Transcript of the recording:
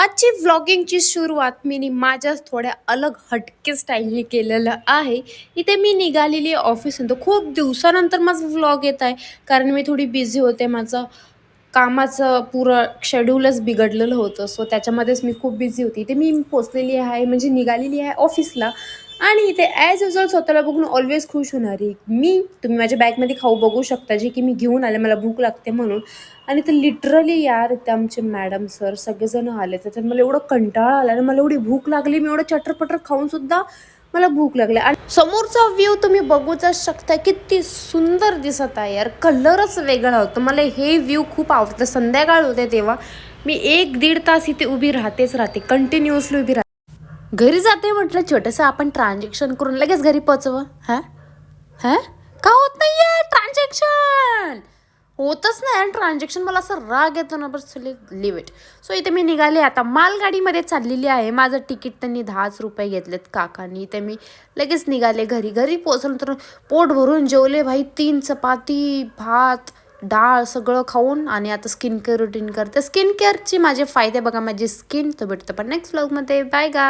आजची व्लॉगिंगची सुरुवात मी माझ्याच थोड्या अलग हटके स्टाईलने केलेलं आहे. इथे मी निघालेली आहे ऑफिसनंतर. खूप दिवसानंतर माझा व्लॉग येत आहे, कारण मी थोडी बिझी होते. माझं कामाचं पुरं शेड्यूलच बिघडलेलं होतं. सो त्याच्यामध्येच मी खूप बिझी होती. इथे मी पोहोचलेली आहे, म्हणजे निघालेली आहे ऑफिसला. आणि इथे ॲज युजल स्वतःला बघून ऑलवेज खुश होणारी मी. तुम्ही माझ्या बॅगमध्ये खाऊ बघू शकता, जे की मी घेऊन आले, मला भूक लागते म्हणून. आणि ते लिटरली यार, ते आमचे मॅडम सर सगळेजण आले. तर मला एवढं कंटाळा आला आणि मला एवढी भूक लागली. मी एवढं चटरपटर खाऊन सुद्धा मला भूक लागली. आणि समोरचा व्ह्यू तुम्ही बघूच शकता, किती सुंदर दिसत आहे यार. कलरच वेगळा होता. मला हे व्ह्यू खूप आवडतं. संध्याकाळ होते तेव्हा मी 1-1.5 तास इथे उभी राहते, कंटिन्युअसली उभी राहते. घरी जाते म्हटलं छोटंसं आपण ट्रान्झॅक्शन करून लगेच घरी पोचव. हा हा का होत नाहीये ट्रान्झॅक्शन? होतच नाही आणि ट्रान्झॅक्शन. मला असं राग येतो ना, बस लिव्ह इट. सो इथे मी निघाले, आता मालगाडीमध्ये चाललेली आहे. माझं तिकीट त्यांनी 10 रुपये घेतलेत काकांनी. इथे मी लगेच निघाले घरी. घरी पोचलं तर पोट भरून जेवले भाई. 3 चपाती, भात, डाळ सगळं खाऊन. आणि आता स्किन केअर रुटीन करते. स्किन केअरची माझे फायदे बघा, माझी स्किन. तो भेटतं पण नेक्स्ट व्लॉगमध्ये. बाय गा.